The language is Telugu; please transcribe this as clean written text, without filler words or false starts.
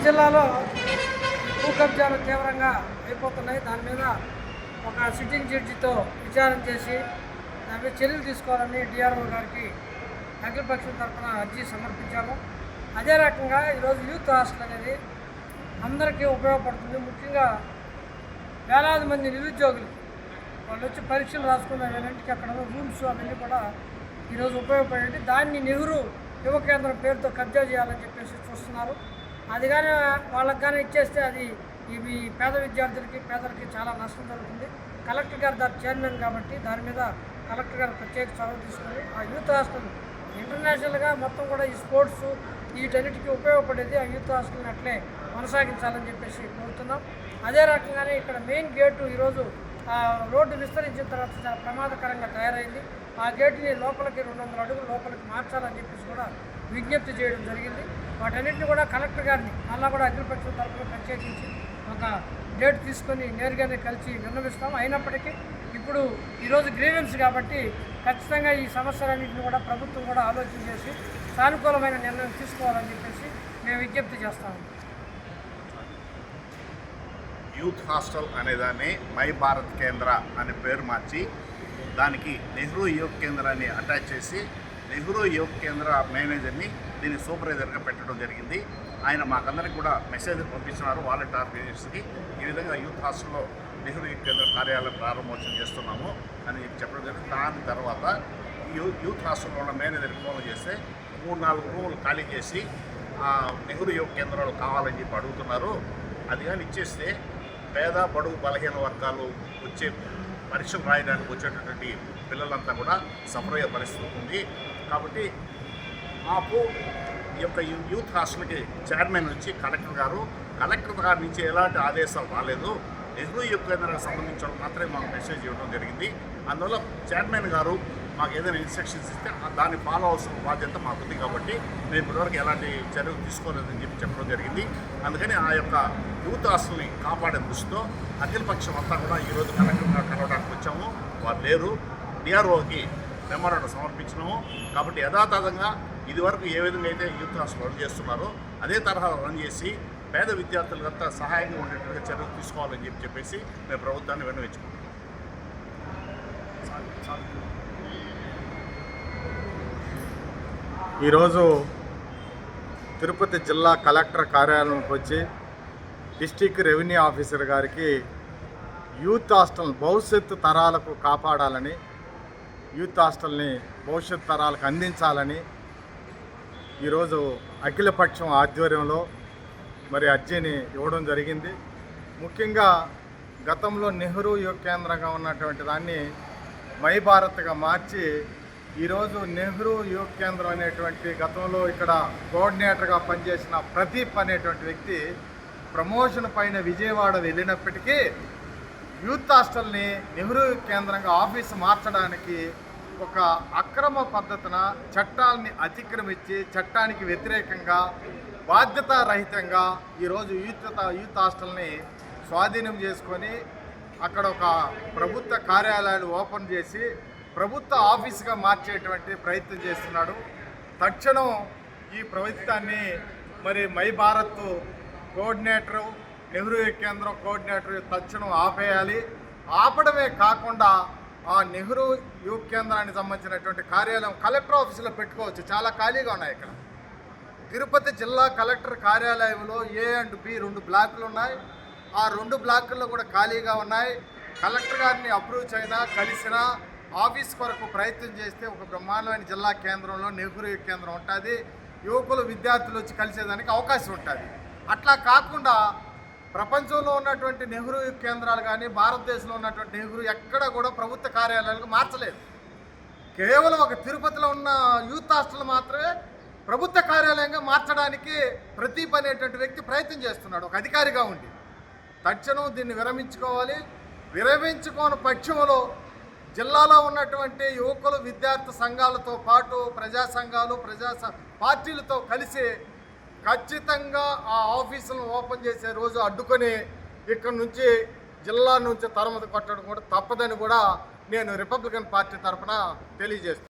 జిల్లాలో భూ కబ్జాలు తీవ్రంగా అయిపోతున్నాయి. దాని మీద ఒక సిట్టింగ్ జడ్జితో విచారణ చేసి దాని మీద చర్యలు తీసుకోవాలని డిఆర్ఓ గారికి అఖిలపక్షం తరఫున అర్జీ సమర్పించాము. అదే రకంగా ఈరోజు యూత్ హాస్టల్ అనేది అందరికీ ఉపయోగపడుతుంది. ముఖ్యంగా వేలాది మంది నిరుద్యోగులు వాళ్ళు వచ్చి పరీక్షలు రాసుకున్న వీళ్ళంటికి అక్కడ రూమ్స్ అవన్నీ కూడా ఈరోజు ఉపయోగపడేది. దాన్ని నెహ్రూ యువ కేంద్రం పేరుతో కబ్జా చేయాలని చెప్పేసి చూస్తున్నారు. అది కానీ వాళ్ళకి కానీ ఇచ్చేస్తే అది ఇవి పేద విద్యార్థులకి పేదలకి చాలా నష్టం జరుగుతుంది. కలెక్టర్ గారు దాని చైర్మన్ కాబట్టి దాని మీద కలెక్టర్ గారు ప్రత్యేక చొరవ తీసుకొని ఆ యూత్ హాస్టల్ ఇంటర్నేషనల్గా మొత్తం కూడా ఈ స్పోర్ట్స్ వీటన్నిటికీ ఉపయోగపడేది ఆ యూత్ హాస్టల్ని అట్లే కొనసాగించాలని చెప్పేసి కోరుతున్నాం. అదే రకంగానే ఇక్కడ మెయిన్ గేటు ఈరోజు రోడ్డు విస్తరించిన తర్వాత చాలా ప్రమాదకరంగా తయారైంది. ఆ గేటుని లోపలికి 200 అడుగులు లోపలికి మార్చాలని చెప్పేసి కూడా విజ్ఞప్తి చేయడం జరిగింది. వాటన్నింటినీ కూడా కలెక్టర్ గారిని మళ్ళా కూడా అఖిలపక్షం తరఫున ప్రత్యేకించి ఒక డేట్ తీసుకొని నేరుగానే కలిసి విన్నవిస్తాం. అయినప్పటికీ ఇప్పుడు ఈరోజు గ్రీవెన్స్ కాబట్టి ఖచ్చితంగా ఈ సమస్యలన్నింటినీ కూడా ప్రభుత్వం కూడా ఆలోచన చేసి సానుకూలమైన నిర్ణయం తీసుకోవాలని చెప్పేసి మేము విజ్ఞప్తి చేస్తాము. యూత్ హాస్టల్ అనేదాన్ని మై భారత్ కేంద్ర అనే పేరు మార్చి దానికి నెహ్రూ యువ కేంద్రాన్ని అటాచ్ చేసి నెహ్రూ యువ కేంద్ర మేనేజర్ని దీన్ని సూపర్వైజర్గా పెట్టడం జరిగింది. ఆయన మాకందరికి కూడా మెసేజ్ పంపిస్తున్నారు వాలంటీర్ ఆర్గనైజేషన్స్కి. ఈ విధంగా యూత్ హాస్టల్లో నెహ్రూ యువ కేంద్ర కార్యాలయం ప్రారంభోత్సవం చేస్తున్నాము అని చెప్పడం జరిగింది. దాని తర్వాత యూత్ హాస్టల్లో ఉన్న మేనేజర్కి ఫోన్ చేస్తే 3-4 రూములు ఖాళీ చేసి నెహ్రూ యువ కేంద్రాలు కావాలని చెప్పి అడుగుతున్నారు. అది కానీ ఇచ్చేస్తే పేద బడుగు బలహీన వర్గాలు వచ్చే పరీక్షలు రాయడానికి వచ్చేటటువంటి పిల్లలంతా కూడా సఫర్ అయ్యే పరిస్థితి ఉంది. కాబట్టి మాకు ఈ యొక్క యూత్ హాస్టల్కి చైర్మన్ నుంచి కలెక్టర్ గారి నుంచి ఎలాంటి ఆదేశాలు రాలేదు. నెహ్రూ యువ కేంద్రానికి సంబంధించిన మాత్రమే మాకు మెసేజ్ ఇవ్వడం జరిగింది. అందువల్ల చైర్మన్ గారు మాకు ఏదైనా ఇన్స్ట్రక్షన్స్ ఇస్తే దాన్ని ఫాలో అవసరం బాధ్యత మాకుంది. కాబట్టి మేము ఇప్పటివరకు ఎలాంటి చర్యలు తీసుకోలేదని చెప్పడం జరిగింది. అందుకని ఆ యొక్క యూత్ హాస్టల్ని కాపాడే దృష్టితో అఖిలపక్షం అంతా కూడా ఈరోజు కలెక్టర్ గారు కలవడానికి వచ్చాము. వారు లేరు. డిఆర్ఓకి మెమోరాండం సమర్పించినాము. కాబట్టి యథాతథంగా ఇదివరకు ఏ విధంగా అయితే యూత్ హాస్టల్ రన్ చేస్తున్నారో అదే తరహా రన్ చేసి పేద విద్యార్థులంతా సహాయంగా ఉండేట్టుగా చర్యలు తీసుకోవాలని చెప్పేసి మేము ప్రభుత్వాన్ని విన్నవించుకుంటాం. ఈరోజు తిరుపతి జిల్లా కలెక్టర్ కార్యాలయంకి వచ్చి డిస్టిక్ రెవెన్యూ ఆఫీసర్ గారికి యూత్ హాస్టల్ భవిష్యత్తు తరాలకు కాపాడాలని, యూత్ హాస్టల్ని భవిష్యత్తు తరాలకు అందించాలని ఈరోజు అఖిలపక్షం ఆధ్వర్యంలో మరి అర్జీని ఇవ్వడం జరిగింది. ముఖ్యంగా గతంలో నెహ్రూ యువ కేంద్రంగా ఉన్నటువంటి దాన్ని మై భారత్గా మార్చి ఈరోజు నెహ్రూ యువ కేంద్రం అనేటువంటి గతంలో ఇక్కడ కోఆర్డినేటర్గా పనిచేసిన ప్రదీప్ అనేటువంటి వ్యక్తి ప్రమోషన్ పైన విజయవాడ వెళ్ళినప్పటికీ యూత్ హాస్టల్ని నెహ్రూ కేంద్రంగా ఆఫీసు మార్చడానికి ఒక అక్రమ పద్ధతిన చట్టాలని అతిక్రమించి చట్టానికి వ్యతిరేకంగా బాధ్యతారహితంగా ఈరోజు యూత్ హాస్టల్ని స్వాధీనం చేసుకొని అక్కడ ఒక ప్రభుత్వ కార్యాలయాలు ఓపెన్ చేసి ప్రభుత్వ ఆఫీసుగా మార్చేటువంటి ప్రయత్నం చేస్తున్నాడు. తక్షణం ఈ ప్రభుత్వాన్ని మరి మై భారత్ కోఆర్డినేటరు నెహ్రూ కేంద్రం కోఆర్డినేటర్ తక్షణం ఆపేయాలి. ఆపడమే కాకుండా ఆ నెహ్రూ యువ కేంద్రానికి సంబంధించినటువంటి కార్యాలయం కలెక్టర్ ఆఫీసులో పెట్టుకోవచ్చు. చాలా ఖాళీగా ఉన్నాయి. ఇక్కడ తిరుపతి జిల్లా కలెక్టర్ కార్యాలయంలో A అండ్ B 2 బ్లాకులు ఉన్నాయి. ఆ 2 బ్లాకుల్లో కూడా ఖాళీగా ఉన్నాయి. కలెక్టర్ గారిని అప్రూవ్ అయినా కలిసినా ఆఫీస్ కొరకు ప్రయత్నం చేస్తే ఒక బ్రహ్మాండమైన జిల్లా కేంద్రంలో నెహ్రూ కేంద్రం ఉంటుంది. యువకులు విద్యార్థులు వచ్చి కలిసేదానికి అవకాశం ఉంటుంది. అట్లా కాకుండా ప్రపంచంలో ఉన్నటువంటి నెహ్రూ కేంద్రాలు కానీ భారతదేశంలో ఉన్నటువంటి నెహ్రూ ఎక్కడ కూడా ప్రభుత్వ కార్యాలయాలకు మార్చలేదు. కేవలం ఒక తిరుపతిలో ఉన్న యూత్ హాస్టల్ మాత్రమే ప్రభుత్వ కార్యాలయంగా మార్చడానికి ప్రదీప్ అనేటువంటి వ్యక్తి ప్రయత్నం చేస్తున్నాడు ఒక అధికారిగా ఉండి. తక్షణం దీన్ని విరమించుకోవాలి. విరమించుకోని పక్షంలో జిల్లాలో ఉన్నటువంటి యువకులు విద్యార్థి సంఘాలతో పాటు ప్రజా సంఘాలు పార్టీలతో కలిసి ఖచ్చితంగా ఆ ఆఫీసులను ఓపెన్ చేసే రోజు అడ్డుకొని ఇక్కడి నుంచి జిల్లా నుంచి తరమతి కొట్టడం కూడా తప్పదని కూడా నేను రిపబ్లికన్ పార్టీ తరఫున తెలియజేస్తున్నాను.